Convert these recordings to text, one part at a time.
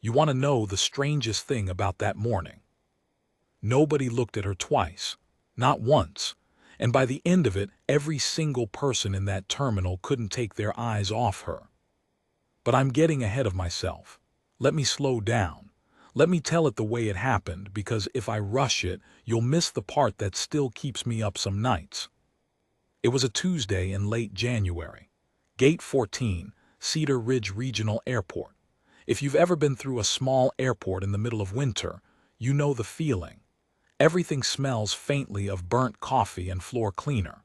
You want to know the strangest thing about that morning? Nobody looked at her twice, not once, and by the end of it, every single person in that terminal couldn't take their eyes off her. But I'm getting ahead of myself. Let me slow down. Let me tell it the way it happened, because if I rush it, you'll miss the part that still keeps me up some nights. It was a Tuesday in late January. Gate 14, Cedar Ridge Regional Airport. If you've ever been through a small airport in the middle of winter, you know the feeling. Everything smells faintly of burnt coffee and floor cleaner.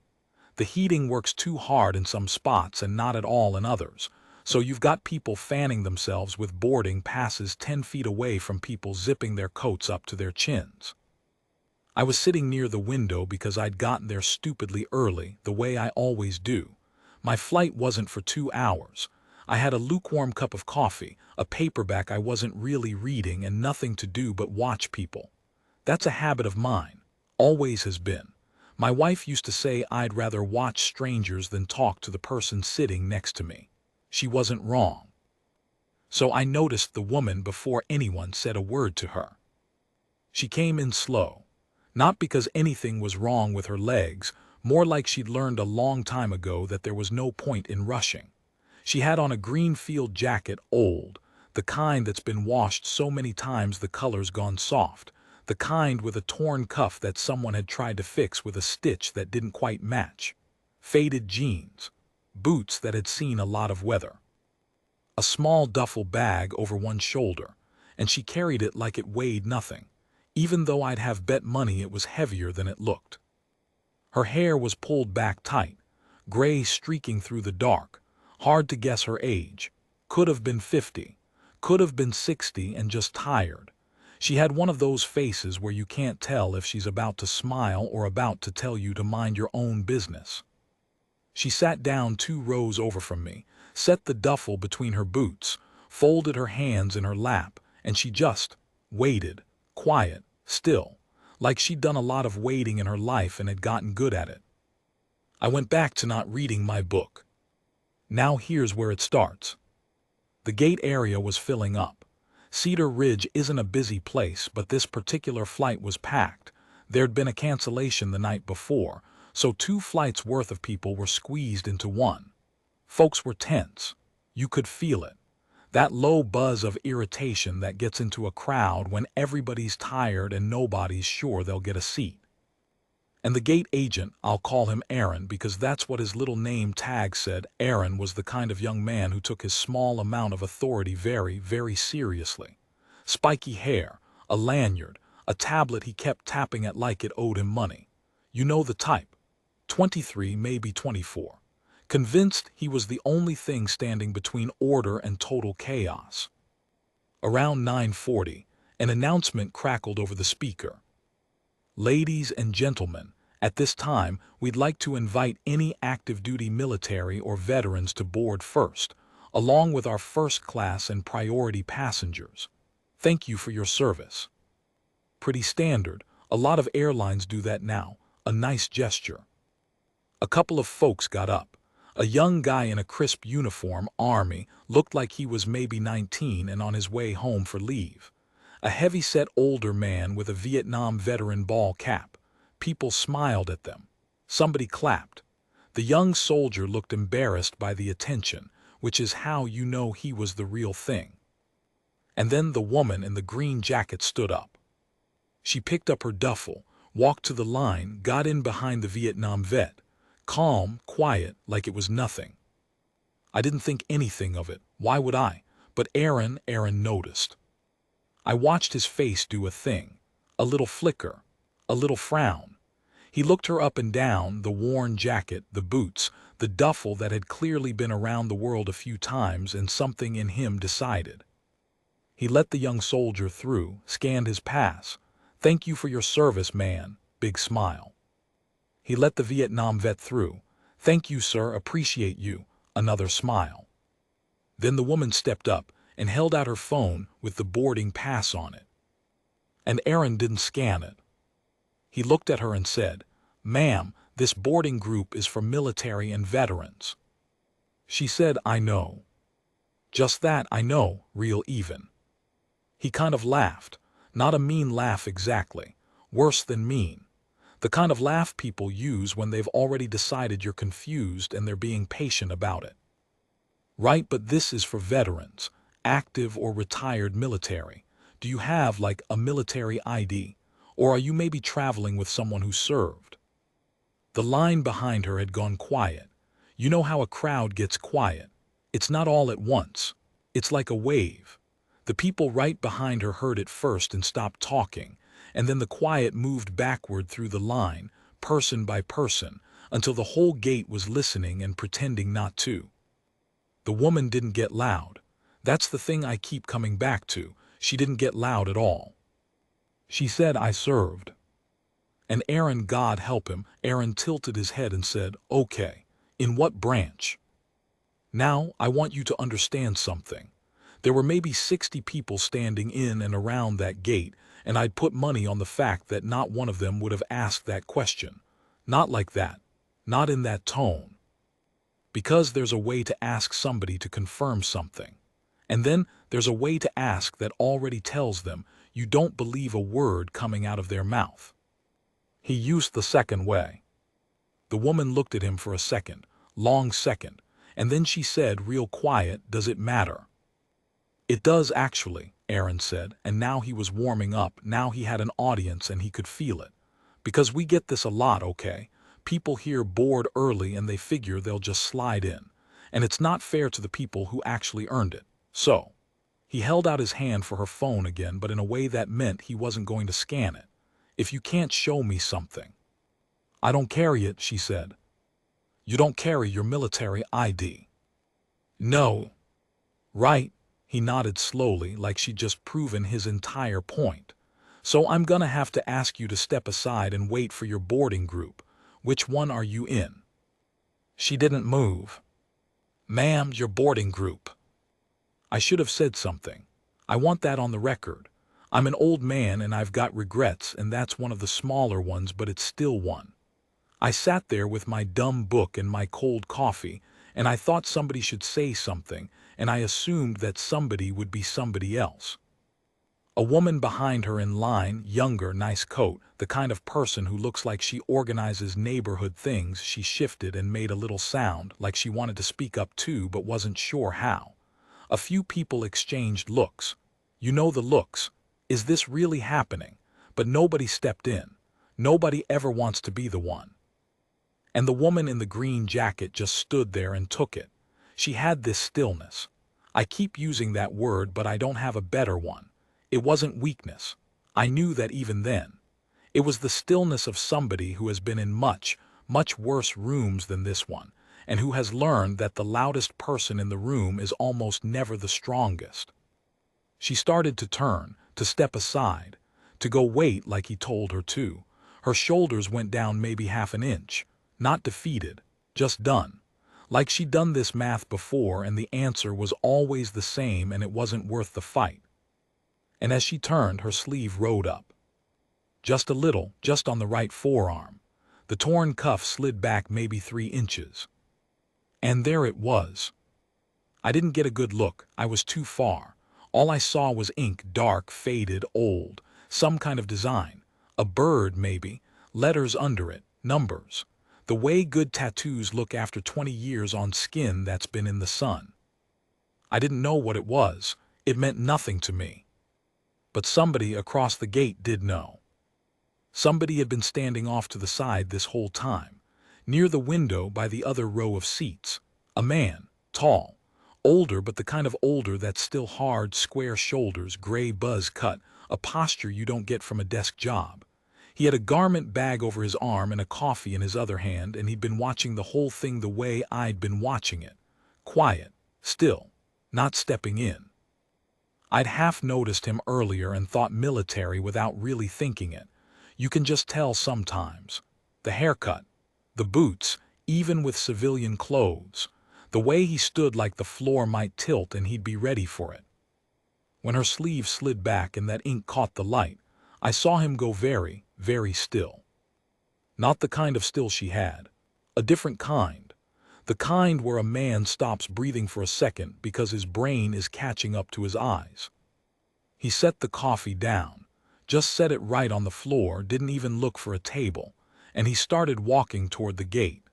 The heating works too hard in some spots and not at all in others, so you've got people fanning themselves with boarding passes 10 feet away from people zipping their coats up to their chins. I was sitting near the window because I'd gotten there stupidly early, the way I always do. My flight wasn't for 2 hours. I had a lukewarm cup of coffee, a paperback I wasn't really reading, and nothing to do but watch people. That's a habit of mine. Always has been. My wife used to say I'd rather watch strangers than talk to the person sitting next to me. She wasn't wrong. So I noticed the woman before anyone said a word to her. She came in slow. Not because anything was wrong with her legs, more like she'd learned a long time ago that there was no point in rushing. She had on a green field jacket, old, the kind that's been washed so many times the color's gone soft, the kind with a torn cuff that someone had tried to fix with a stitch that didn't quite match. Faded jeans. Boots that had seen a lot of weather. A small duffel bag over one shoulder, and she carried it like it weighed nothing, even though I'd have bet money it was heavier than it looked. Her hair was pulled back tight, gray streaking through the dark, hard to guess her age. Could have been 50, could have been 60 and just tired. She had one of those faces where you can't tell if she's about to smile or about to tell you to mind your own business. She sat down 2 rows over from me, set the duffel between her boots, folded her hands in her lap, and she just waited, quiet, still, like she'd done a lot of waiting in her life and had gotten good at it. I went back to not reading my book. Now here's where it starts. The gate area was filling up. Cedar Ridge isn't a busy place, but this particular flight was packed. There'd been a cancellation the night before, so 2 flights worth of people were squeezed into one. Folks were tense. You could feel it. That low buzz of irritation that gets into a crowd when everybody's tired and nobody's sure they'll get a seat. And the gate agent, I'll call him Aaron because that's what his little name tag said, Aaron was the kind of young man who took his small amount of authority very, very seriously. Spiky hair, a lanyard, a tablet he kept tapping at like it owed him money. You know the type. 23, maybe 24. Convinced he was the only thing standing between order and total chaos. Around 9:40, an announcement crackled over the speaker. Ladies and gentlemen, at this time, we'd like to invite any active-duty military or veterans to board first, along with our first-class and priority passengers. Thank you for your service. Pretty standard. A lot of airlines do that now. A nice gesture. A couple of folks got up. A young guy in a crisp uniform, Army, looked like he was maybe 19 and on his way home for leave. A heavy-set older man with a Vietnam veteran ball cap. People smiled at them. Somebody clapped. The young soldier looked embarrassed by the attention, which is how you know he was the real thing. And then the woman in the green jacket stood up. She picked up her duffel, walked to the line, got in behind the Vietnam vet. Calm, quiet, like it was nothing. I didn't think anything of it. Why would I? But Aaron noticed. I watched his face do a thing. A little flicker. A little frown. He looked her up and down, the worn jacket, the boots, the duffel that had clearly been around the world a few times, and something in him decided. He let the young soldier through, scanned his pass. Thank you for your service, man. Big smile. He let the Vietnam vet through. Thank you, sir, appreciate you. Another smile. Then the woman stepped up and held out her phone with the boarding pass on it. And Aaron didn't scan it. He looked at her and said, "Ma'am, this boarding group is for military and veterans." She said, "I know." Just that, I know, real even. He kind of laughed. Not a mean laugh exactly. Worse than mean. The kind of laugh people use when they've already decided you're confused and they're being patient about it. Right, but this is for veterans, active or retired military. Do you have like a military ID? Or are you maybe traveling with someone who served? The line behind her had gone quiet. You know how a crowd gets quiet. It's not all at once. It's like a wave. The people right behind her heard it first and stopped talking, and then the quiet moved backward through the line, person by person, until the whole gate was listening and pretending not to. The woman didn't get loud. That's the thing I keep coming back to. She didn't get loud at all. She said, "I served." And Aaron, God help him, Aaron tilted his head and said, "Okay, in what branch?" Now, I want you to understand something. There were maybe 60 people standing in and around that gate, and I'd put money on the fact that not one of them would have asked that question. Not like that. Not in that tone. Because there's a way to ask somebody to confirm something. And then there's a way to ask that already tells them you don't believe a word coming out of their mouth. He used the second way. The woman looked at him for a second, long second, and then she said real quiet, "Does it matter?" "It does actually," Aaron said, and now he was warming up. Now he had an audience and he could feel it. "Because we get this a lot, okay? People here bored early and they figure they'll just slide in. And it's not fair to the people who actually earned it. So." He held out his hand for her phone again, but in a way that meant he wasn't going to scan it. "If you can't show me something." "I don't carry it," she said. "You don't carry your military ID?" "No." "Right." He nodded slowly, like she'd just proven his entire point. "So I'm gonna have to ask you to step aside and wait for your boarding group. Which one are you in?" She didn't move. "Ma'am, your boarding group." I should have said something. I want that on the record. I'm an old man and I've got regrets, and that's one of the smaller ones, but it's still one. I sat there with my dumb book and my cold coffee, and I thought somebody should say something, and I assumed that somebody would be somebody else. A woman behind her in line, younger, nice coat, the kind of person who looks like she organizes neighborhood things. She shifted and made a little sound, like she wanted to speak up too but wasn't sure how. A few people exchanged looks. You know the looks. Is this really happening? But nobody stepped in. Nobody ever wants to be the one. And the woman in the green jacket just stood there and took it. She had this stillness. I keep using that word, but I don't have a better one. It wasn't weakness. I knew that even then. It was the stillness of somebody who has been in much, much worse rooms than this one, and who has learned that the loudest person in the room is almost never the strongest. She started to turn, to step aside, to go wait like he told her to. Her shoulders went down maybe half an inch. Not defeated, just done. Like she'd done this math before and the answer was always the same and it wasn't worth the fight. And as she turned, her sleeve rode up. Just a little, just on the right forearm. The torn cuff slid back maybe 3 inches. And there it was. I didn't get a good look. I was too far. All I saw was ink, dark, faded, old, some kind of design. A bird, maybe, letters under it, numbers. The way good tattoos look after 20 years on skin that's been in the sun. I didn't know what it was. It meant nothing to me. But somebody across the gate did know. Somebody had been standing off to the side this whole time, near the window by the other row of seats. A man, tall, older, but the kind of older that's still hard, square shoulders, gray buzz cut, a posture you don't get from a desk job. He had a garment bag over his arm and a coffee in his other hand, and he'd been watching the whole thing the way I'd been watching it. Quiet, still, not stepping in. I'd half noticed him earlier and thought military without really thinking it. You can just tell sometimes. The haircut, the boots, even with civilian clothes. The way he stood like the floor might tilt and he'd be ready for it. When her sleeve slid back and that ink caught the light, I saw him go very, very still. Not the kind of still she had. A different kind. The kind where a man stops breathing for a second because his brain is catching up to his eyes. He set the coffee down, just set it right on the floor, didn't even look for a table, and he started walking toward the gate.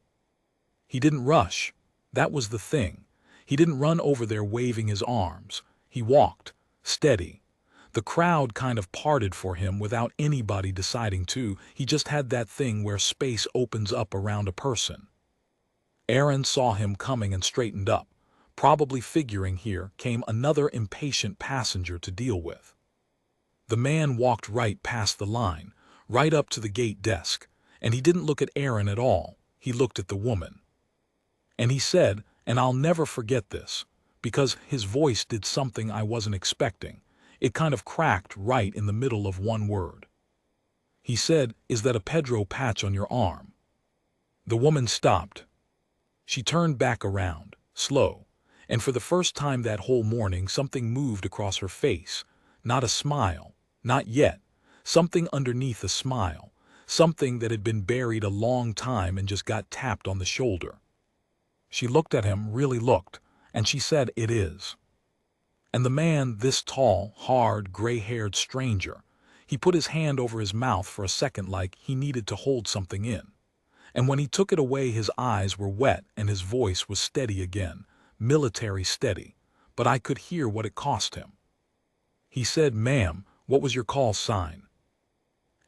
He didn't rush. That was the thing. He didn't run over there waving his arms. He walked, steady. The crowd kind of parted for him without anybody deciding to. He just had that thing where space opens up around a person. Aaron saw him coming and straightened up, probably figuring here came another impatient passenger to deal with. The man walked right past the line, right up to the gate desk, and he didn't look at Aaron at all. He looked at the woman. And he said, and I'll never forget this, because his voice did something I wasn't expecting. It kind of cracked right in the middle of one word. He said, "Is that a Pedro patch on your arm?" The woman stopped. She turned back around, slow, and for the first time that whole morning something moved across her face. Not a smile, not yet. Something underneath a smile, something that had been buried a long time and just got tapped on the shoulder. She looked at him, really looked, and she said, "It is." And the man, this tall, hard, gray-haired stranger, he put his hand over his mouth for a second like he needed to hold something in. And when he took it away, his eyes were wet and his voice was steady again, military steady, but I could hear what it cost him. He said, "Ma'am, what was your call sign?"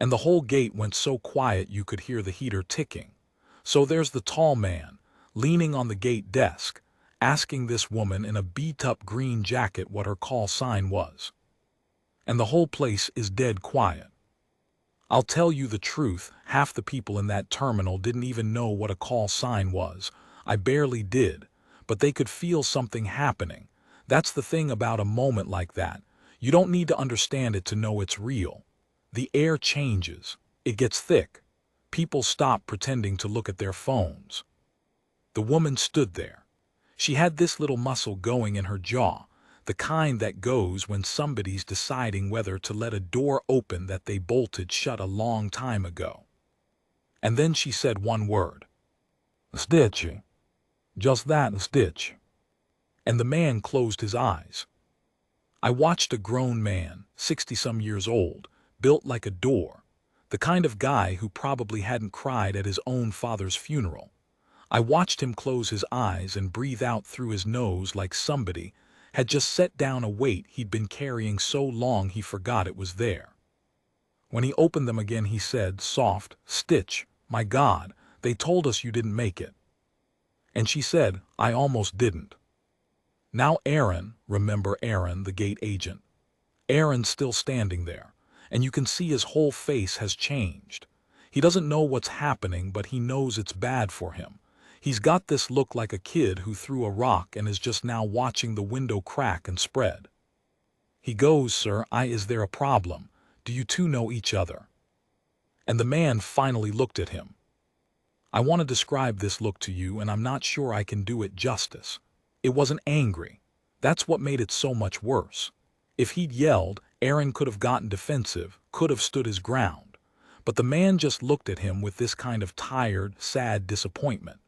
And the whole gate went so quiet you could hear the heater ticking. So there's the tall man, leaning on the gate desk, asking this woman in a beat-up green jacket what her call sign was. And the whole place is dead quiet. I'll tell you the truth, half the people in that terminal didn't even know what a call sign was. I barely did, but they could feel something happening. That's the thing about a moment like that. You don't need to understand it to know it's real. The air changes. It gets thick. People stop pretending to look at their phones. The woman stood there. She had this little muscle going in her jaw, the kind that goes when somebody's deciding whether to let a door open that they bolted shut a long time ago. And then she said one word. "Stitch." Just that, stitch. And the man closed his eyes. I watched a grown man, 60-some years old, built like a door, the kind of guy who probably hadn't cried at his own father's funeral. I watched him close his eyes and breathe out through his nose like somebody had just set down a weight he'd been carrying so long he forgot it was there. When he opened them again, he said, soft, "Stitch, my God, they told us you didn't make it." And she said, "I almost didn't." Now Aaron, remember Aaron, the gate agent. Aaron's still standing there, and you can see his whole face has changed. He doesn't know what's happening, but he knows it's bad for him. He's got this look like a kid who threw a rock and is just now watching the window crack and spread. He goes, "Sir, is there a problem? Do you two know each other?" And the man finally looked at him. I want to describe this look to you, and I'm not sure I can do it justice. It wasn't angry. That's what made it so much worse. If he'd yelled, Aaron could have gotten defensive, could have stood his ground. But the man just looked at him with this kind of tired, sad disappointment.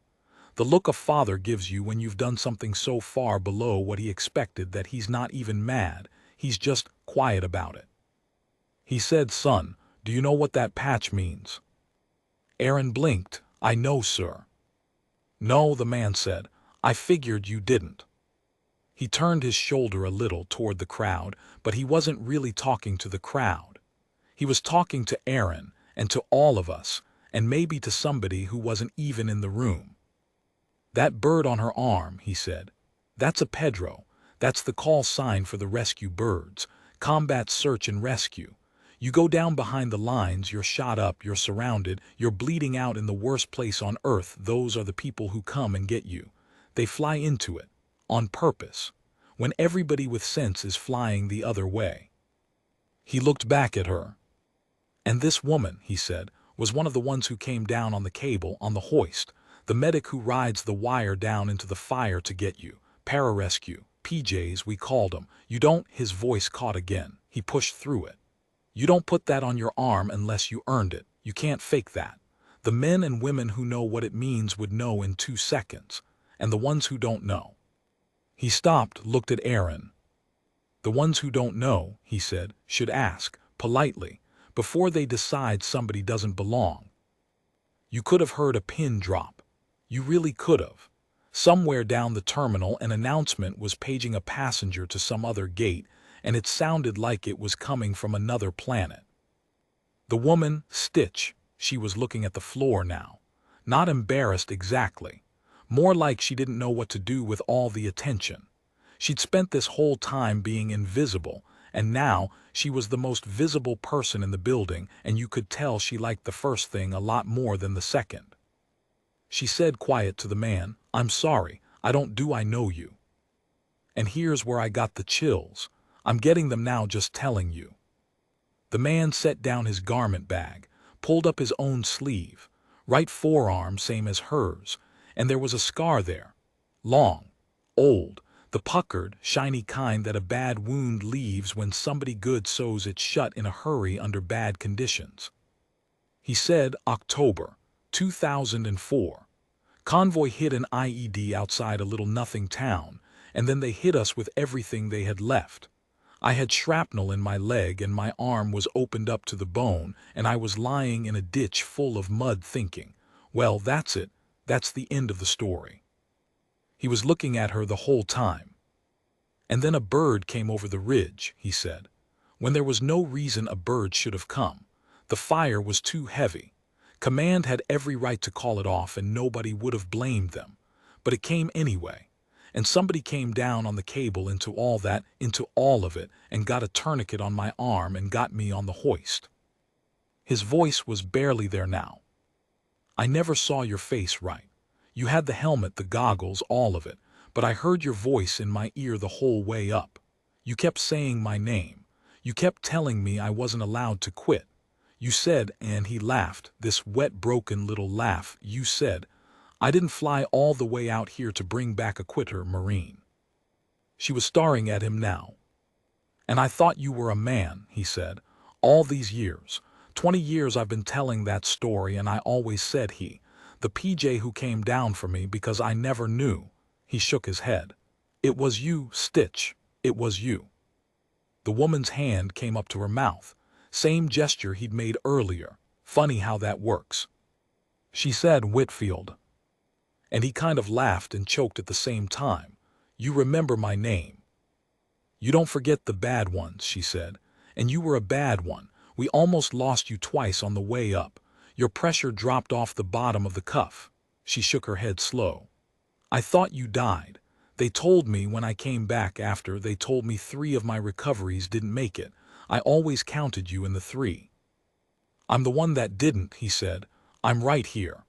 The look a father gives you when you've done something so far below what he expected that he's not even mad, he's just quiet about it. He said, "Son, do you know what that patch means?" Aaron blinked. "I know, sir." "No," the man said. "I figured you didn't." He turned his shoulder a little toward the crowd, but he wasn't really talking to the crowd. He was talking to Aaron and to all of us, and maybe to somebody who wasn't even in the room. "That bird on her arm," he said. "That's a Pedro. That's the call sign for the rescue birds. Combat search and rescue. You go down behind the lines, you're shot up, you're surrounded, you're bleeding out in the worst place on earth. Those are the people who come and get you. They fly into it. On purpose. When everybody with sense is flying the other way." He looked back at her. "And this woman," he said, "was one of the ones who came down on the cable, on the hoist. The medic who rides the wire down into the fire to get you. Pararescue. PJs, we called them. You don't," his voice caught again. He pushed through it. "You don't put that on your arm unless you earned it. You can't fake that. The men and women who know what it means would know in 2 seconds. And the ones who don't know." He stopped, looked at Aaron. The ones who don't know, he said, should ask, politely, before they decide somebody doesn't belong. You could have heard a pin drop. You really could have. Somewhere down the terminal, an announcement was paging a passenger to some other gate, and it sounded like it was coming from another planet. The woman, Stitch, she was looking at the floor now. Not embarrassed exactly. More like she didn't know what to do with all the attention. She'd spent this whole time being invisible, and now she was the most visible person in the building, and you could tell she liked the first thing a lot more than the second. She said quiet to the man, "I'm sorry, I know you. And here's where I got the chills. I'm getting them now just telling you." The man set down his garment bag, pulled up his own sleeve, right forearm same as hers, and there was a scar there. Long, old, the puckered, shiny kind that a bad wound leaves when somebody good sews it shut in a hurry under bad conditions. He said, October 2004. Convoy hit an IED outside a little nothing town, and then they hit us with everything they had left. I had shrapnel in my leg and my arm was opened up to the bone, and I was lying in a ditch full of mud thinking, well, that's it, that's the end of the story. He was looking at her the whole time. And then a bird came over the ridge, he said, when there was no reason a bird should have come. The fire was too heavy. Command had every right to call it off and nobody would have blamed them. But it came anyway. And somebody came down on the cable into all of it, and got a tourniquet on my arm and got me on the hoist. His voice was barely there now. I never saw your face right. You had the helmet, the goggles, all of it, but I heard your voice in my ear the whole way up. You kept saying my name. You kept telling me I wasn't allowed to quit. You said, and he laughed, this wet, broken little laugh, you said, I didn't fly all the way out here to bring back a quitter, Marine. She was staring at him now. And I thought you were a man, he said. All these years, 20 years I've been telling that story, and I always said the PJ who came down for me because I never knew. He shook his head. It was you, Stitch. It was you. The woman's hand came up to her mouth. Same gesture he'd made earlier. Funny how that works. She said, Whitfield. And he kind of laughed and choked at the same time. You remember my name. You don't forget the bad ones, she said. And you were a bad one. We almost lost you twice on the way up. Your pressure dropped off the bottom of the cuff. She shook her head slow. I thought you died. They told me when I came back after, they told me 3 of my recoveries didn't make it. I always counted you in the 3. I'm the one that didn't, he said. I'm right here.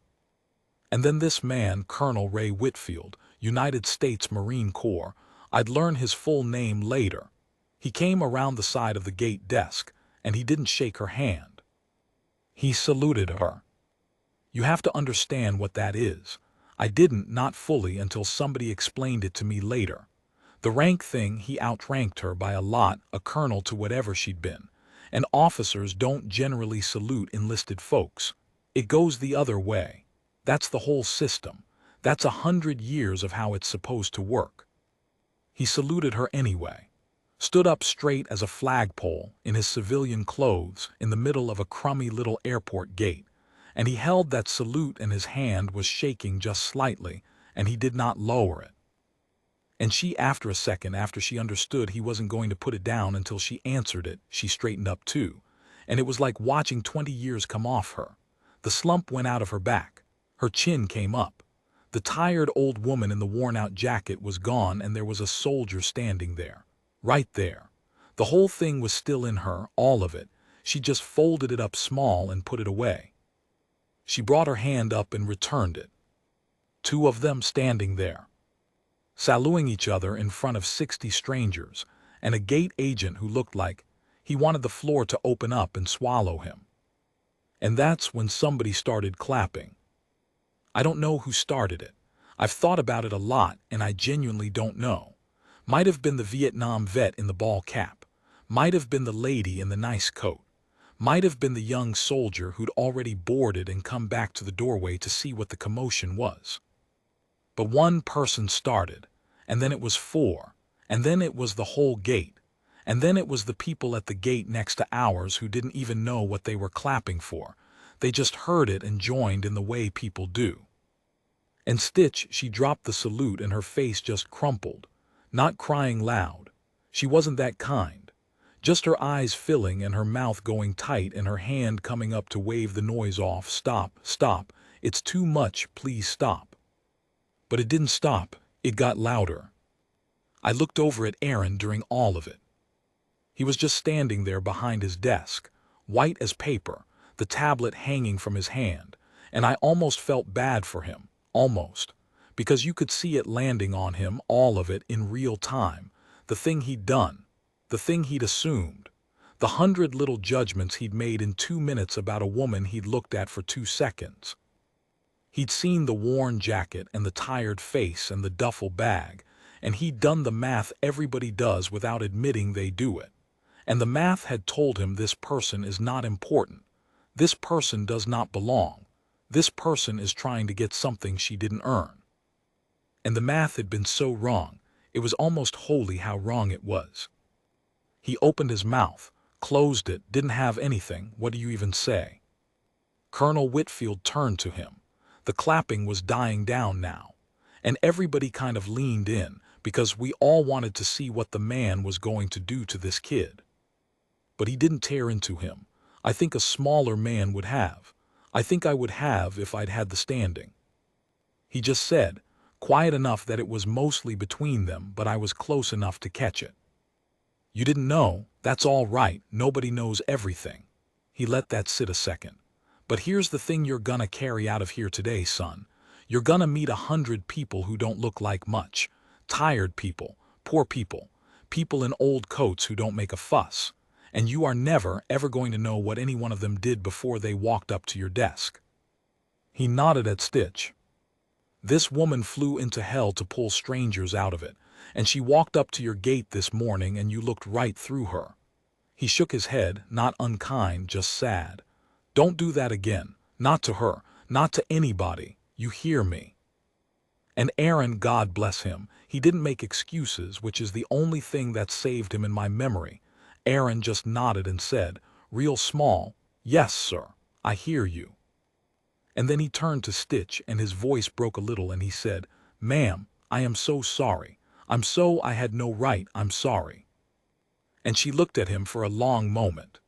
And then this man, Colonel Ray Whitfield, United States Marine Corps, I'd learn his full name later. He came around the side of the gate desk, and he didn't shake her hand. He saluted her. You have to understand what that is. I didn't, not fully, until somebody explained it to me later. The rank thing, he outranked her by a lot, a colonel to whatever she'd been. And officers don't generally salute enlisted folks. It goes the other way. That's the whole system. That's 100 years of how it's supposed to work. He saluted her anyway. Stood up straight as a flagpole in his civilian clothes in the middle of a crummy little airport gate, and he held that salute and his hand was shaking just slightly, and he did not lower it. And she, after a second, after she understood he wasn't going to put it down until she answered it, she straightened up too, and it was like watching 20 years come off her. The slump went out of her back. Her chin came up. The tired old woman in the worn-out jacket was gone, and there was a soldier standing there. Right there. The whole thing was still in her, all of it. She just folded it up small and put it away. She brought her hand up and returned it. 2 of them standing there, saluting each other in front of 60 strangers, and a gate agent who looked like he wanted the floor to open up and swallow him. And that's when somebody started clapping. I don't know who started it. I've thought about it a lot, and I genuinely don't know. Might have been the Vietnam vet in the ball cap. Might have been the lady in the nice coat. Might have been the young soldier who'd already boarded and come back to the doorway to see what the commotion was. But one person started, and then it was 4, and then it was the whole gate. And then it was the people at the gate next to ours who didn't even know what they were clapping for. They just heard it and joined in the way people do. And Stitch, she dropped the salute and her face just crumpled. Not crying loud. She wasn't that kind. Just her eyes filling and her mouth going tight and her hand coming up to wave the noise off. Stop, stop. It's too much, please stop. But it didn't stop. It got louder. I looked over at Aaron during all of it. He was just standing there behind his desk, white as paper, the tablet hanging from his hand, and I almost felt bad for him, almost, because you could see it landing on him, all of it in real time, the thing he'd done, the thing he'd assumed, the 100 little judgments he'd made in 2 minutes about a woman he'd looked at for 2 seconds. He'd seen the worn jacket and the tired face and the duffel bag, and he'd done the math everybody does without admitting they do it. And the math had told him this person is not important. This person does not belong. This person is trying to get something she didn't earn. And the math had been so wrong, it was almost holy how wrong it was. He opened his mouth, closed it, didn't have anything. What do you even say? Colonel Whitfield turned to him. The clapping was dying down now, and everybody kind of leaned in because we all wanted to see what the man was going to do to this kid. But he didn't tear into him. I think a smaller man would have. I think I would have if I'd had the standing. He just said, quiet enough that it was mostly between them, but I was close enough to catch it. You didn't know? That's all right. Nobody knows everything. He let that sit a second. But here's the thing you're gonna carry out of here today, son. You're gonna meet 100 people who don't look like much. Tired people, poor people, people in old coats who don't make a fuss. And you are never, ever going to know what any one of them did before they walked up to your desk. He nodded at Stitch. This woman flew into hell to pull strangers out of it, and she walked up to your gate this morning and you looked right through her. He shook his head, not unkind, just sad. Don't do that again. Not to her, not to anybody. You hear me? And Aaron, God bless him, he didn't make excuses, which is the only thing that saved him in my memory. Aaron just nodded and said, real small, yes, sir, I hear you. And then he turned to Stitch and his voice broke a little and he said, ma'am, I am so sorry. I had no right, I'm sorry. And she looked at him for a long moment.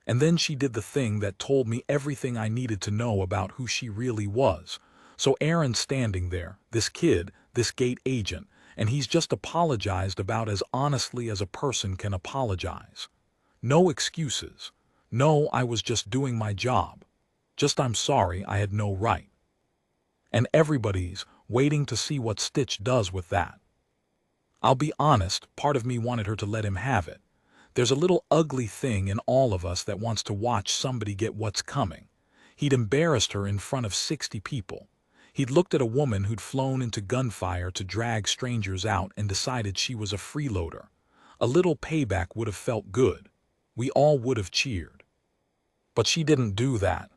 And then she did the thing that told me everything I needed to know about who she really was. So Aaron's standing there, this kid, this gate agent, and he's just apologized about as honestly as a person can apologize. No excuses. No, I was just doing my job. Just I'm sorry I had no right. And everybody's waiting to see what Stitch does with that. I'll be honest, part of me wanted her to let him have it. There's a little ugly thing in all of us that wants to watch somebody get what's coming. He'd embarrassed her in front of 60 people. He'd looked at a woman who'd flown into gunfire to drag strangers out and decided she was a freeloader. A little payback would have felt good. We all would have cheered. But she didn't do that.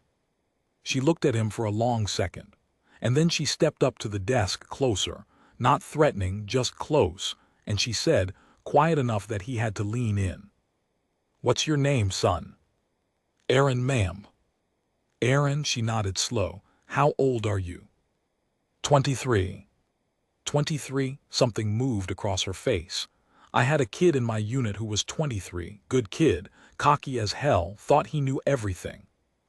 She looked at him for a long second, and then she stepped up to the desk closer, not threatening, just close, and she said, quiet enough that he had to lean in. What's your name, son? Aaron, ma'am. Aaron, she nodded slow. How old are you? 23. 23, something moved across her face. I had a kid in my unit who was 23, good kid, cocky as hell, thought he knew everything.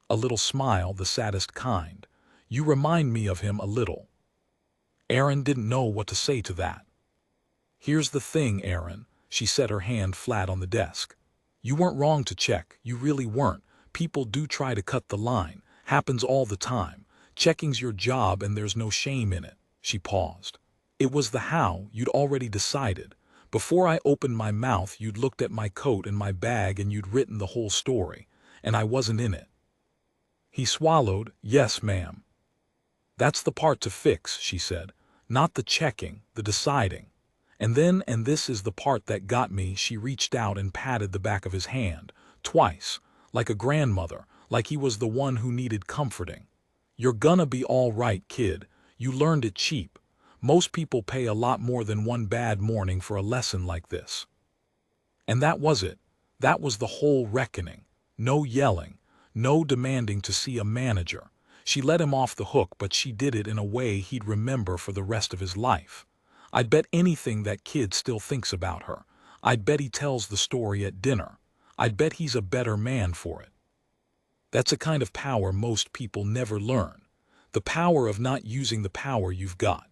A little smile, the saddest kind. You remind me of him a little. Aaron didn't know what to say to that. Here's the thing, Aaron, she set her hand flat on the desk. You weren't wrong to check, you really weren't. People do try to cut the line, happens all the time. Checking's your job and there's no shame in it. She paused. It was the how you'd already decided. Before I opened my mouth, you'd looked at my coat and my bag and you'd written the whole story, and I wasn't in it. He swallowed. Yes, ma'am. That's the part to fix, she said. Not the checking, the deciding. And then, and this is the part that got me, she reached out and patted the back of his hand, twice, like a grandmother, like he was the one who needed comforting. You're gonna be all right, kid. You learned it cheap. Most people pay a lot more than one bad morning for a lesson like this. And that was it. That was the whole reckoning. No yelling, no demanding to see a manager. She let him off the hook, but she did it in a way he'd remember for the rest of his life. I'd bet anything that kid still thinks about her. I'd bet he tells the story at dinner. I'd bet he's a better man for it. That's a kind of power most people never learn. The power of not using the power you've got.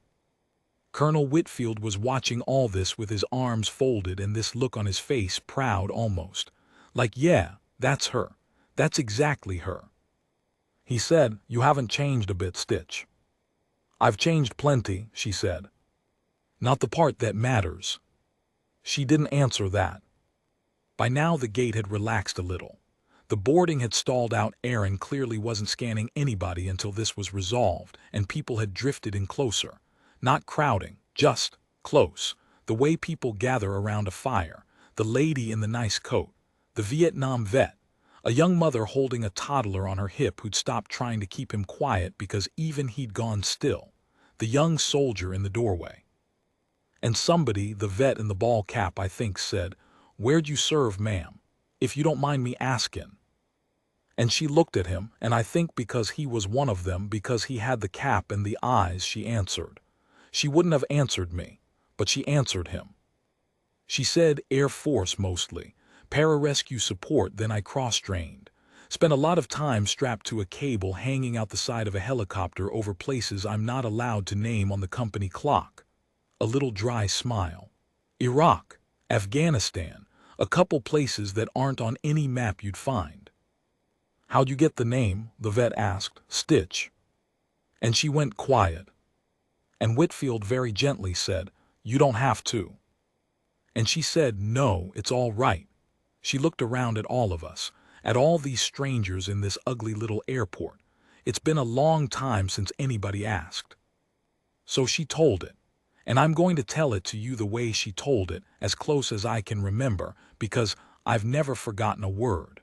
Colonel Whitfield was watching all this with his arms folded and this look on his face, proud almost. Like, yeah, that's her. That's exactly her. He said, "You haven't changed a bit, Stitch." "I've changed plenty," she said. "Not the part that matters." She didn't answer that. By now the gate had relaxed a little. The boarding had stalled out. Aaron clearly wasn't scanning anybody until this was resolved, and people had drifted in closer. Not crowding, just close. The way people gather around a fire. The lady in the nice coat. The Vietnam vet. A young mother holding a toddler on her hip who'd stopped trying to keep him quiet because even he'd gone still. The young soldier in the doorway. And somebody, the vet in the ball cap I think, said, "Where'd you serve, ma'am? If you don't mind me asking." And she looked at him, and I think because he was one of them, because he had the cap and the eyes, she answered. She wouldn't have answered me, but she answered him. She said Air Force mostly, pararescue support. Then I cross-trained. Spent a lot of time strapped to a cable hanging out the side of a helicopter over places I'm not allowed to name on the company clock. A little dry smile. Iraq, Afghanistan, a couple places that aren't on any map you'd find. "How'd you get the name?" the vet asked. "Stitch." And she went quiet. And Whitfield very gently said, "You don't have to." And she said, "No, it's all right." She looked around at all of us, at all these strangers in this ugly little airport. It's been a long time since anybody asked. So she told it. And I'm going to tell it to you the way she told it, as close as I can remember, because I've never forgotten a word.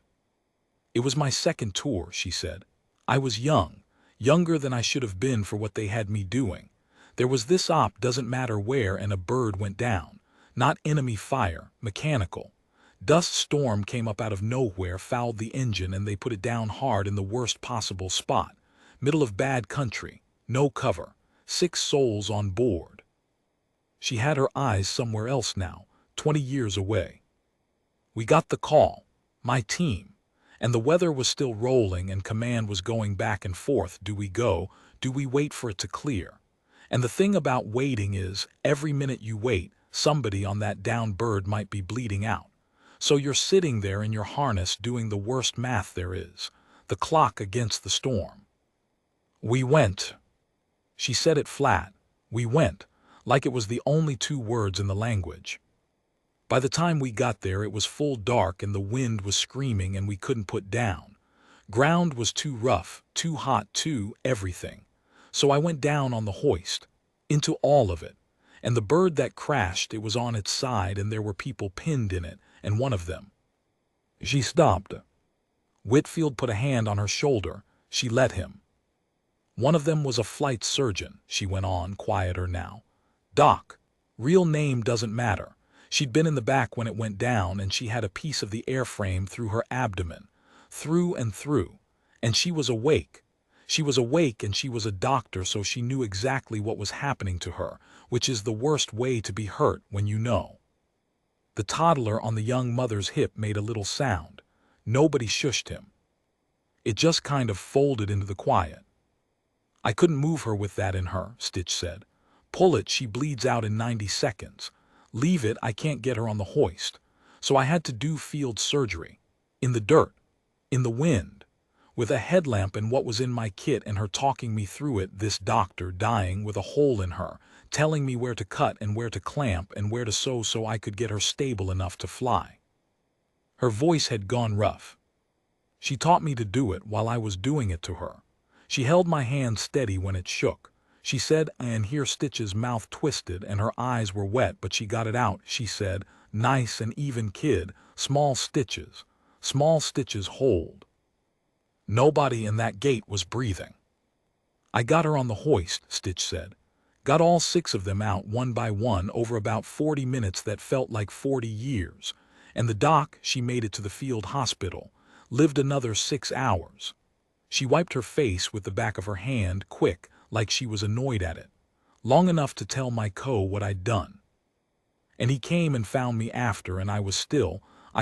"It was my second tour," she said. "I was young, younger than I should have been for what they had me doing. There was this op, doesn't matter where, and a bird went down. Not enemy fire, mechanical. Dust storm came up out of nowhere, fouled the engine, and they put it down hard in the worst possible spot. Middle of bad country, no cover, 6 souls on board." She had her eyes somewhere else now, 20 years away. "We got the call, my team. And the weather was still rolling and command was going back and forth. Do we go? Do we wait for it to clear? And the thing about waiting is, every minute you wait, somebody on that down bird might be bleeding out. So you're sitting there in your harness doing the worst math there is, the clock against the storm." "We went." She said it flat. "We went," like it was the only 2 words in the language. By the time we got there it was full dark and the wind was screaming and we couldn't put down. Ground was too rough, too hot, too everything. So I went down on the hoist, into all of it. And the bird that crashed, it was on its side and there were people pinned in it, and one of them. She stopped. Whitfield put a hand on her shoulder. She let him. "One of them was a flight surgeon," she went on, quieter now. "Doc. Real name doesn't matter. She'd been in the back when it went down, and she had a piece of the airframe through her abdomen, through and through. And she was awake. She was awake, and she was a doctor, so she knew exactly what was happening to her, which is the worst way to be hurt when you know." The toddler on the young mother's hip made a little sound. Nobody shushed him. It just kind of folded into the quiet. "I couldn't move her with that in her," Stitch said. "Pull it, she bleeds out in 90 seconds. Leave it, I can't get her on the hoist. So I had to do field surgery. In the dirt. In the wind. With a headlamp and what was in my kit and her talking me through it, this doctor dying with a hole in her, telling me where to cut and where to clamp and where to sew so I could get her stable enough to fly." Her voice had gone rough. "She taught me to do it while I was doing it to her. She held my hand steady when it shook. She said," and here Stitch's mouth twisted and her eyes were wet, but she got it out. She said, "Nice and even kid, small stitches hold." Nobody in that gate was breathing. "I got her on the hoist," Stitch said. "Got all 6 of them out one by one over about 40 minutes that felt like 40 years. And the doc, she made it to the field hospital, lived another 6 hours. She wiped her face with the back of her hand, quick, like she was annoyed at it. Long enough to tell my what I'd done. And he came and found me after, and I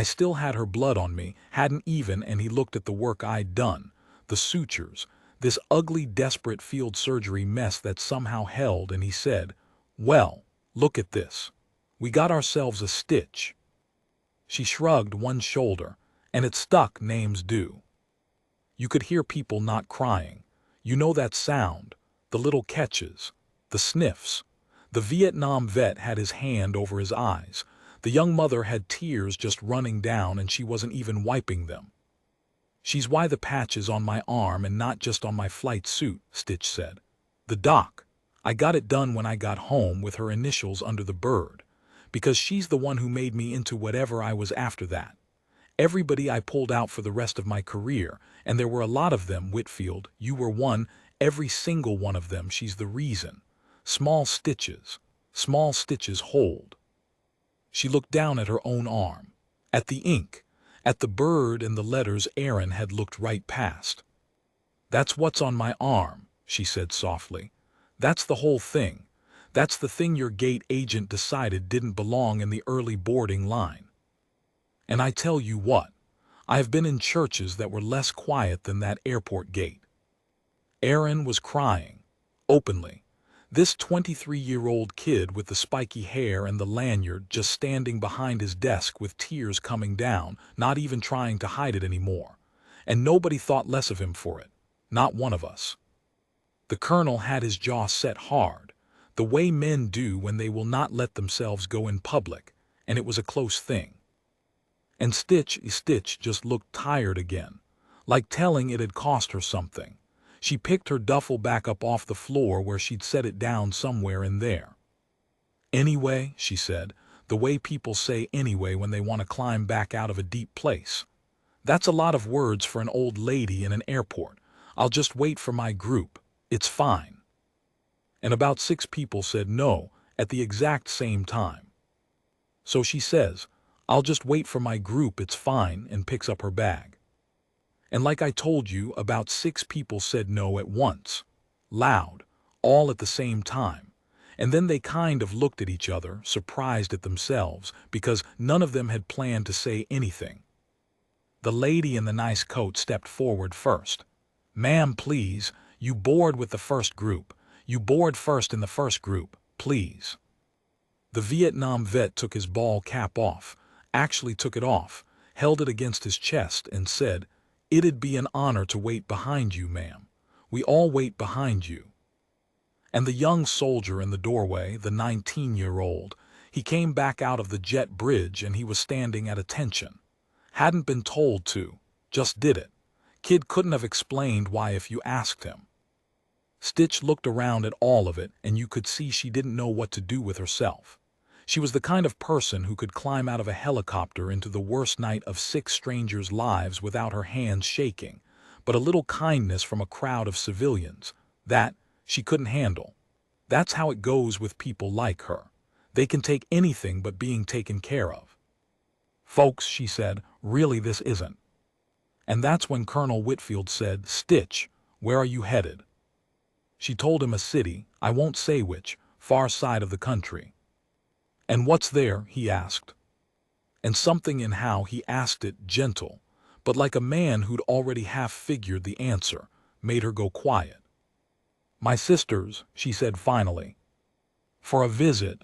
still had her blood on me, hadn't even, and he looked at the work I'd done, the sutures, this ugly, desperate field surgery mess that somehow held, and he said, "Well, look at this. We got ourselves a stitch." She shrugged one shoulder, and it stuck, names do. You could hear people not crying. You know that sound, the little catches, the sniffs. The Vietnam vet had his hand over his eyes. The young mother had tears just running down, and she wasn't even wiping them. "She's why the patch is on my arm and not just on my flight suit," Stitch said. "The doc. I got it done when I got home with her initials under the bird, because she's the one who made me into whatever I was after that. Everybody I pulled out for the rest of my career, and there were a lot of them, Whitfield, you were one, every single one of them, she's the reason. Small stitches hold." She looked down at her own arm, at the ink, at the bird and the letters Aaron had looked right past. "That's what's on my arm," she said softly. "That's the whole thing. That's the thing your gate agent decided didn't belong in the early boarding line. And I tell you what, I have been in churches that were less quiet than that airport gate." Aaron was crying, openly. This 23-year-old kid with the spiky hair and the lanyard just standing behind his desk with tears coming down, not even trying to hide it anymore. And nobody thought less of him for it. Not one of us. The colonel had his jaw set hard, the way men do when they will not let themselves go in public, and it was a close thing. And Stitch just looked tired again, like telling it had cost her something. She picked her duffel back up off the floor where she'd set it down somewhere in there. "Anyway," she said, the way people say anyway when they want to climb back out of a deep place. "That's a lot of words for an old lady in an airport. I'll just wait for my group. It's fine." And about 6 people said no at the exact same time. So she says, "I'll just wait for my group, it's fine," and picks up her bag. And like I told you, about 6 people said no at once. Loud, all at the same time. And then they kind of looked at each other, surprised at themselves, because none of them had planned to say anything. The lady in the nice coat stepped forward first. "Ma'am, please, you board with the first group. You board first in the first group, please." The Vietnam vet took his ball cap off, actually took it off, held it against his chest and said, "It'd be an honor to wait behind you, ma'am. We all wait behind you." And the young soldier in the doorway, the 19-year-old, he came back out of the jet bridge and he was standing at attention. Hadn't been told to, just did it. Kid couldn't have explained why if you asked him. Stitch looked around at all of it, and you could see she didn't know what to do with herself. She was the kind of person who could climb out of a helicopter into the worst night of 6 strangers' lives without her hands shaking, but a little kindness from a crowd of civilians, that she couldn't handle. That's how it goes with people like her. They can take anything but being taken care of. "Folks," she said, "really this isn't." And that's when Colonel Whitfield said, "Stitch, where are you headed?" She told him a city, I won't say which, far side of the country. "And what's there?" he asked. And something in how he asked it, gentle, but like a man who'd already half figured the answer, made her go quiet. "My sister's," she said finally. "For a visit."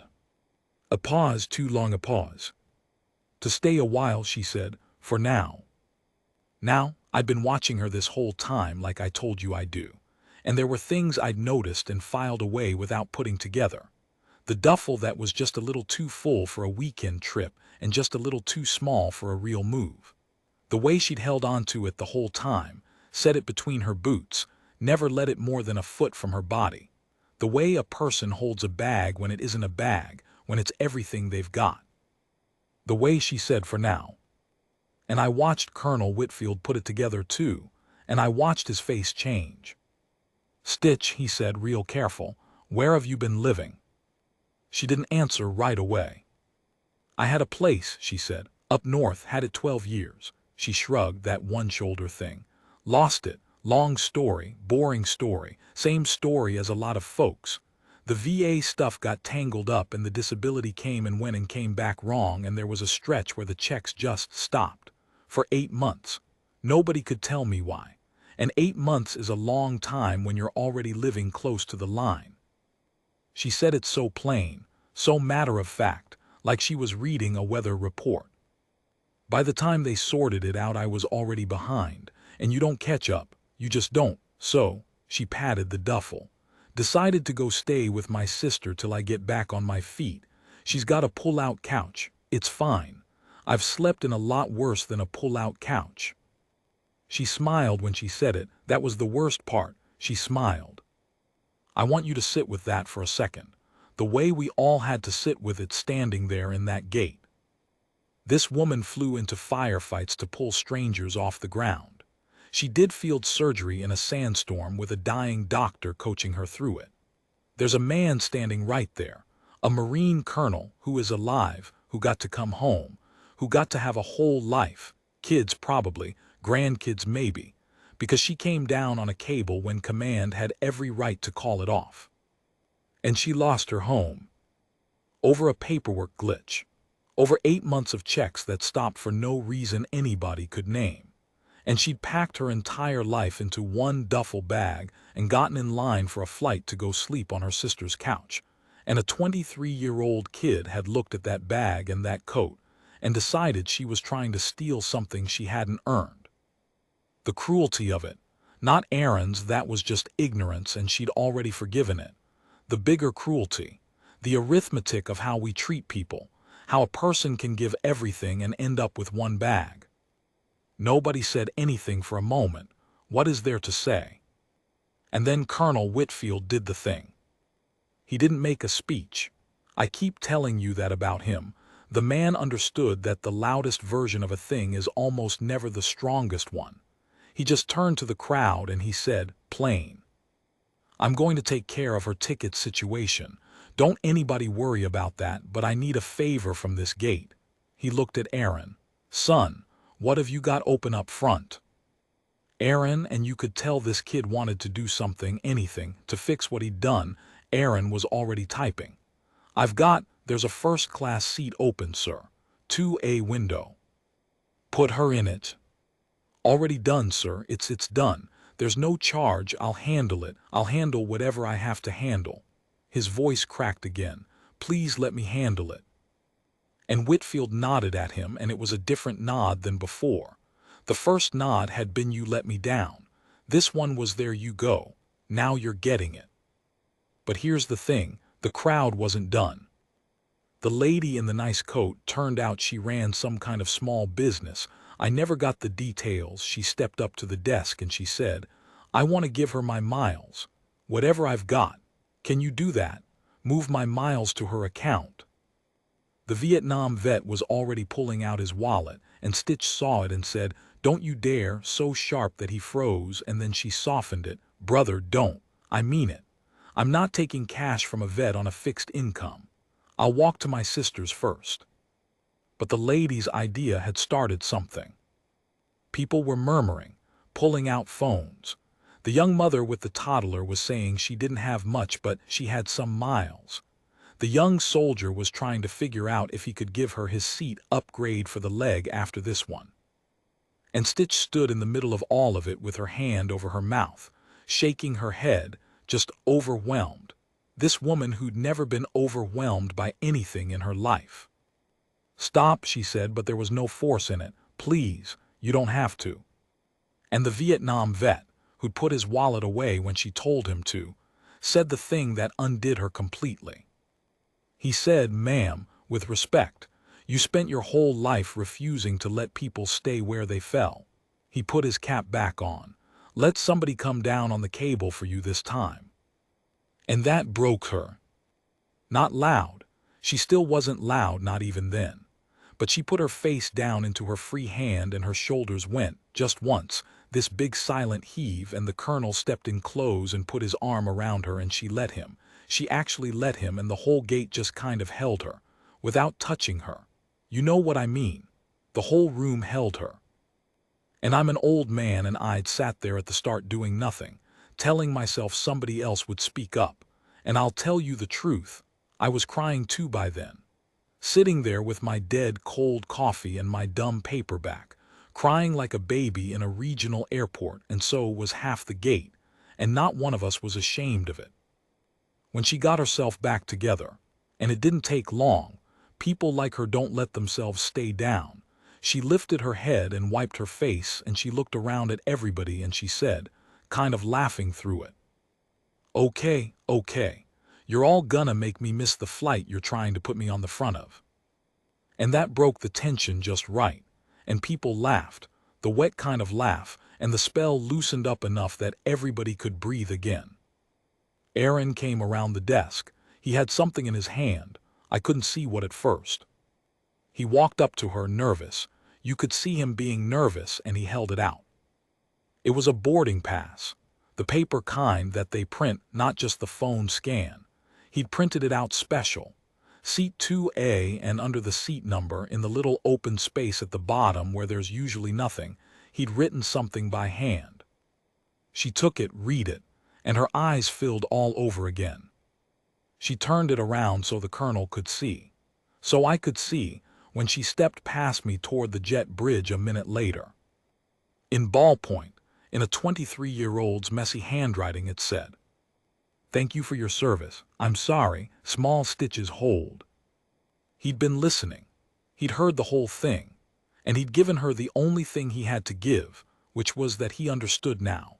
A pause, too long a pause. "To stay a while," she said, "for now." Now, I'd been watching her this whole time like I told you I do. And there were things I'd noticed and filed away without putting together. The duffel that was just a little too full for a weekend trip and just a little too small for a real move. The way she'd held on to it the whole time, set it between her boots, never let it more than a foot from her body. The way a person holds a bag when it isn't a bag, when it's everything they've got. The way she said for now. And I watched Colonel Whitfield put it together too, and I watched his face change. "Stitch," he said, real careful, "where have you been living?" She didn't answer right away. "I had a place," she said, Up north, had it 12 years. She shrugged that one shoulder thing. Lost it. Long story, boring story, same story as a lot of folks. The VA stuff got tangled up and the disability came and went and came back wrong, and there was a stretch where the checks just stopped. For 8 months. Nobody could tell me why. And 8 months is a long time when you're already living close to the line. She said it so plain, so matter of fact, like she was reading a weather report. By the time they sorted it out, I was already behind, and you don't catch up, you just don't. So, she patted the duffel. Decided to go stay with my sister till I get back on my feet. She's got a pull-out couch. It's fine. I've slept in a lot worse than a pull-out couch. She smiled when she said it. That was the worst part. She smiled. I want you to sit with that for a second. The way we all had to sit with it standing there in that gate. This woman flew into firefights to pull strangers off the ground. She did field surgery in a sandstorm with a dying doctor coaching her through it. There's a man standing right there, a Marine colonel who is alive, who got to come home, who got to have a whole life, kids probably, grandkids maybe, because she came down on a cable when command had every right to call it off. And she lost her home. Over a paperwork glitch. Over 8 months of checks that stopped for no reason anybody could name. And she'd packed her entire life into one duffel bag and gotten in line for a flight to go sleep on her sister's couch. And a 23-year-old kid had looked at that bag and that coat and decided she was trying to steal something she hadn't earned. The cruelty of it. Not Aaron's, that was just ignorance and she'd already forgiven it. The bigger cruelty. The arithmetic of how we treat people. How a person can give everything and end up with one bag. Nobody said anything for a moment. What is there to say? And then Colonel Whitfield did the thing. He didn't make a speech. I keep telling you that about him. The man understood that the loudest version of a thing is almost never the strongest one. He just turned to the crowd and he said, plain. I'm going to take care of her ticket situation. Don't anybody worry about that, but I need a favor from this gate. He looked at Aaron. Son, what have you got open up front? Aaron, and you could tell this kid wanted to do something, anything, to fix what he'd done. Aaron was already typing. There's a first-class seat open, sir. 2A window. Put her in it. Already done, sir. It's done. There's no charge. I'll handle it. I'll handle whatever I have to handle. His voice cracked again. Please let me handle it. And Whitfield nodded at him, and it was a different nod than before. The first nod had been you let me down. This one was there you go. Now you're getting it. But here's the thing, the crowd wasn't done. The lady in the nice coat turned out she ran some kind of small business. I never got the details. She stepped up to the desk and she said, I want to give her my miles. Whatever I've got. Can you do that? Move my miles to her account. The Vietnam vet was already pulling out his wallet, and Stitch saw it and said, Don't you dare, so sharp that he froze, and then she softened it. Brother, don't. I mean it. I'm not taking cash from a vet on a fixed income. I'll walk to my sister's first. But the lady's idea had started something. People were murmuring, pulling out phones. The young mother with the toddler was saying she didn't have much, but she had some miles. The young soldier was trying to figure out if he could give her his seat upgrade for the leg after this one. And Stitch stood in the middle of all of it with her hand over her mouth, shaking her head, just overwhelmed. This woman who'd never been overwhelmed by anything in her life. Stop, she said, but there was no force in it. Please, you don't have to. And the Vietnam vet, who'd put his wallet away when she told him to, said the thing that undid her completely. He said, Ma'am, with respect, you spent your whole life refusing to let people stay where they fell. He put his cap back on. Let somebody come down on the cable for you this time. And that broke her. Not loud. She still wasn't loud, not even then. But she put her face down into her free hand and her shoulders went, just once, this big silent heave, and the colonel stepped in close and put his arm around her and she let him. She actually let him, and the whole gate just kind of held her, without touching her. You know what I mean. The whole room held her. And I'm an old man and I'd sat there at the start doing nothing, telling myself somebody else would speak up. And I'll tell you the truth, I was crying too by then. Sitting there with my dead cold coffee and my dumb paperback, crying like a baby in a regional airport, and so was half the gate, and not one of us was ashamed of it. When she got herself back together, and it didn't take long, people like her don't let themselves stay down. She lifted her head and wiped her face, and she looked around at everybody and she said, kind of laughing through it, "Okay, okay, you're all gonna make me miss the flight you're trying to put me on the front of." And that broke the tension just right, and people laughed, the wet kind of laugh, and the spell loosened up enough that everybody could breathe again. Aaron came around the desk. He had something in his hand. I couldn't see what at first. He walked up to her, nervous. You could see him being nervous, and he held it out. It was a boarding pass, the paper kind that they print, not just the phone scan. He'd printed it out special. Seat 2A, and under the seat number, in the little open space at the bottom where there's usually nothing, he'd written something by hand. She took it, read it, and her eyes filled all over again. She turned it around so the colonel could see. So I could see, when she stepped past me toward the jet bridge a minute later. In ballpoint, in a 23-year-old's messy handwriting, it said, "Thank you for your service. I'm sorry, small stitches hold." He'd been listening. He'd heard the whole thing. And he'd given her the only thing he had to give, which was that he understood now.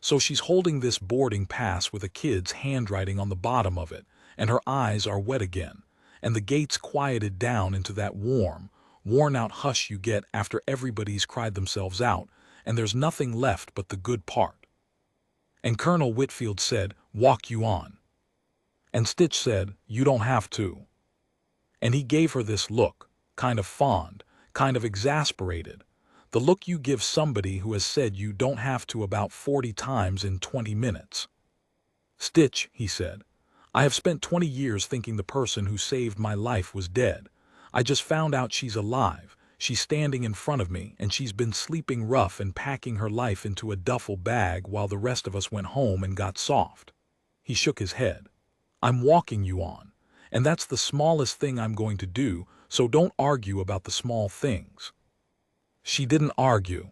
So she's holding this boarding pass with a kid's handwriting on the bottom of it, and her eyes are wet again, and the gate's quieted down into that warm, worn-out hush you get after everybody's cried themselves out, and there's nothing left but the good part. And Colonel Whitfield said, "Walk you on." And Stitch said, "You don't have to." And he gave her this look, kind of fond, kind of exasperated, the look you give somebody who has said you don't have to about 40 times in 20 minutes. "Stitch," he said, "I have spent 20 years thinking the person who saved my life was dead. I just found out she's alive. She's standing in front of me, and she's been sleeping rough and packing her life into a duffel bag while the rest of us went home and got soft." He shook his head. "I'm walking you on, and that's the smallest thing I'm going to do, so don't argue about the small things." She didn't argue.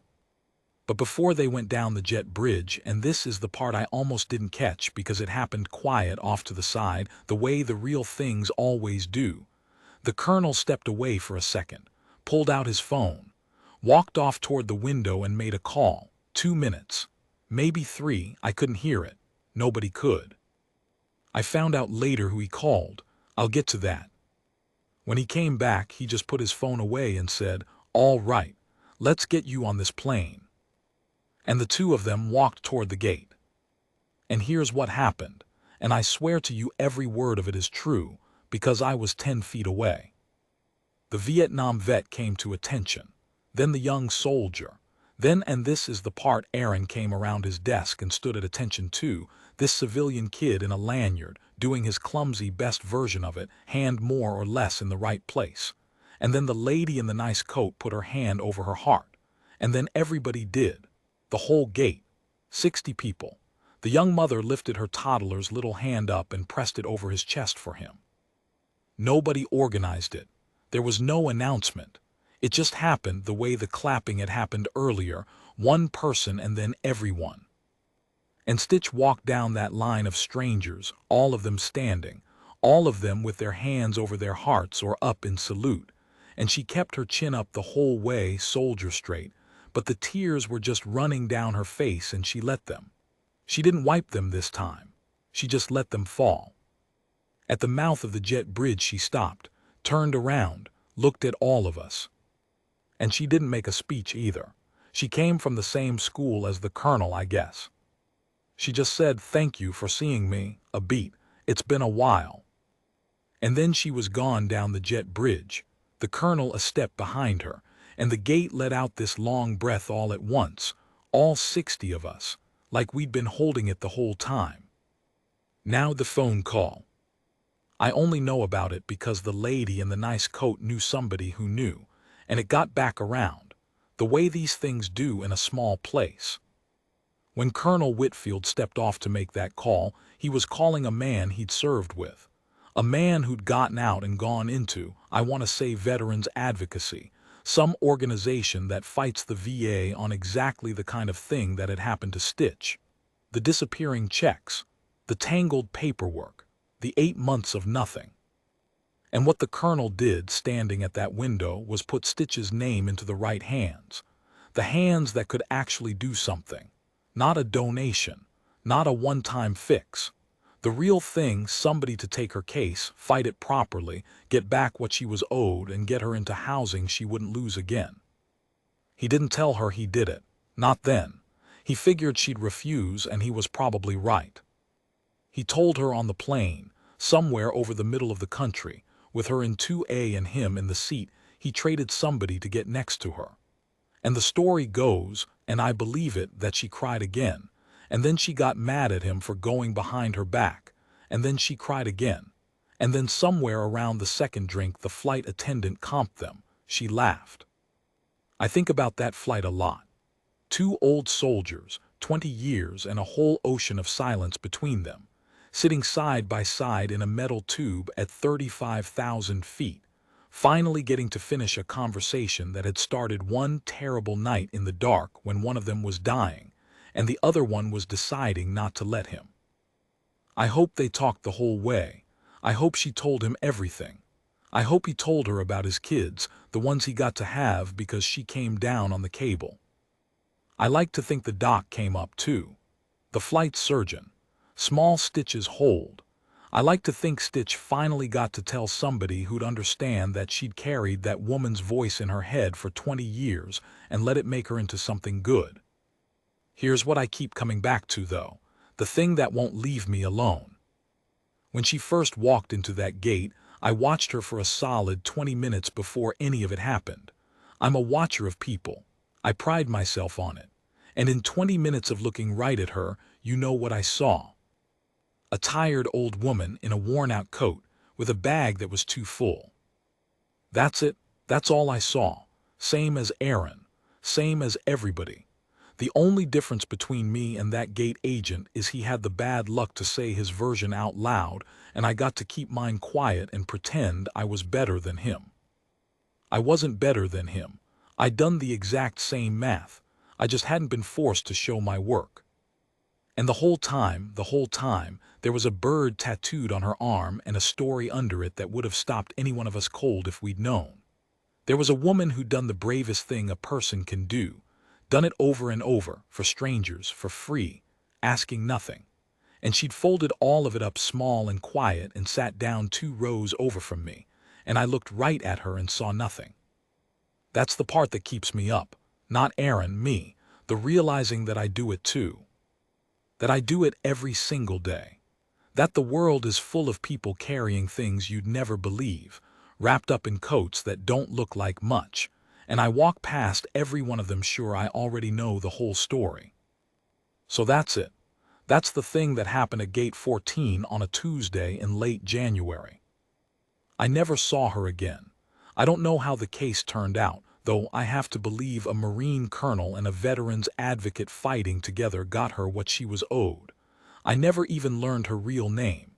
But before they went down the jet bridge, and this is the part I almost didn't catch because it happened quiet off to the side, the way the real things always do, the colonel stepped away for a second, pulled out his phone, walked off toward the window and made a call. 2 minutes. Maybe 3, I couldn't hear it. Nobody could. I found out later who he called. I'll get to that. When he came back, he just put his phone away and said, "All right, let's get you on this plane." And the two of them walked toward the gate. And here's what happened, and I swear to you every word of it is true, because I was 10 feet away. The Vietnam vet came to attention, then the young soldier, then, and this is the part, Aaron came around his desk and stood at attention too, this civilian kid in a lanyard, doing his clumsy best version of it, hand more or less in the right place. And then the lady in the nice coat put her hand over her heart, and then everybody did. The whole gate, 60 people. The young mother lifted her toddler's little hand up and pressed it over his chest for him. Nobody organized it. There was no announcement. It just happened the way the clapping had happened earlier, one person and then everyone. And Stitch walked down that line of strangers, all of them standing, all of them with their hands over their hearts or up in salute, and she kept her chin up the whole way, soldier straight, but the tears were just running down her face and she let them. She didn't wipe them this time. She just let them fall. At the mouth of the jet bridge she stopped, turned around, looked at all of us. And she didn't make a speech either. She came from the same school as the colonel, I guess. She just said, "Thank you for seeing me, a beat. It's been a while." And then she was gone down the jet bridge, the colonel a step behind her, and the gate let out this long breath all at once, all 60 of us, like we'd been holding it the whole time. Now the phone call. I only know about it because the lady in the nice coat knew somebody who knew, and it got back around, the way these things do in a small place. When Colonel Whitfield stepped off to make that call, he was calling a man he'd served with. A man who'd gotten out and gone into, I want to say, veterans advocacy, some organization that fights the VA on exactly the kind of thing that had happened to Stitch. The disappearing checks, the tangled paperwork, the 8 months of nothing. And what the colonel did standing at that window was put Stitch's name into the right hands, the hands that could actually do something. Not a donation, not a one-time fix. The real thing, somebody to take her case, fight it properly, get back what she was owed, and get her into housing she wouldn't lose again. He didn't tell her he did it. Not then. He figured she'd refuse, and he was probably right. He told her on the plane, somewhere over the middle of the country, with her in 2A and him in the seat, he traded somebody to get next to her. And the story goes, and I believe it, that she cried again, and then she got mad at him for going behind her back, and then she cried again, and then somewhere around the second drink the flight attendant comped them. She laughed. I think about that flight a lot. 2 old soldiers, 20 years and a whole ocean of silence between them, sitting side by side in a metal tube at 35,000 feet, finally getting to finish a conversation that had started one terrible night in the dark when one of them was dying, and the other one was deciding not to let him. I hope they talked the whole way. I hope she told him everything. I hope he told her about his kids, the ones he got to have because she came down on the cable. I like to think the doc came up too. The flight surgeon. Small Stitch's hold. I like to think Stitch finally got to tell somebody who'd understand that she'd carried that woman's voice in her head for 20 years and let it make her into something good. Here's what I keep coming back to, though, the thing that won't leave me alone. When she first walked into that gate, I watched her for a solid 20 minutes before any of it happened. I'm a watcher of people. I pride myself on it. And in 20 minutes of looking right at her, you know what I saw. A tired old woman in a worn-out coat with a bag that was too full. That's it. That's all I saw. Same as Aaron. Same as everybody. The only difference between me and that gate agent is he had the bad luck to say his version out loud, and I got to keep mine quiet and pretend I was better than him. I wasn't better than him. I'd done the exact same math. I just hadn't been forced to show my work. And the whole time, there was a bird tattooed on her arm and a story under it that would have stopped any one of us cold if we'd known. There was a woman who'd done the bravest thing a person can do, done it over and over, for strangers, for free, asking nothing. And she'd folded all of it up small and quiet and sat down 2 rows over from me, and I looked right at her and saw nothing. That's the part that keeps me up. Not Aaron, me, the realizing that I do it too. That I do it every single day. That the world is full of people carrying things you'd never believe, wrapped up in coats that don't look like much, and I walk past every one of them sure I already know the whole story. So that's it. That's the thing that happened at Gate 14 on a Tuesday in late January. I never saw her again. I don't know how the case turned out, though I have to believe a Marine colonel and a veterans advocate fighting together got her what she was owed. I never even learned her real name.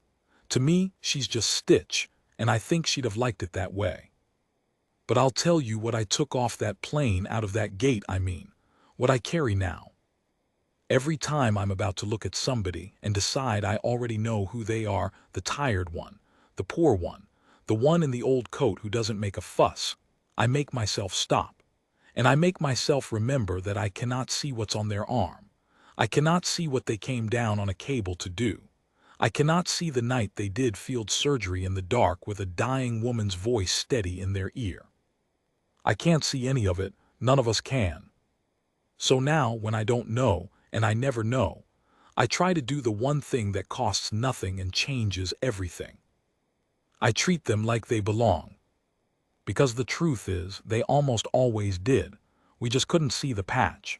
To me, she's just Stitch, and I think she'd have liked it that way. But I'll tell you what I took off that plane out of that gate, what I carry now. Every time I'm about to look at somebody and decide I already know who they are, the tired one, the poor one, the one in the old coat who doesn't make a fuss, I make myself stop. And I make myself remember that I cannot see what's on their arm. I cannot see what they came down on a cable to do. I cannot see the night they did field surgery in the dark with a dying woman's voice steady in their ear. I can't see any of it, none of us can. So now, when I don't know, and I never know, I try to do the one thing that costs nothing and changes everything. I treat them like they belong. Because the truth is, they almost always did. We just couldn't see the patch.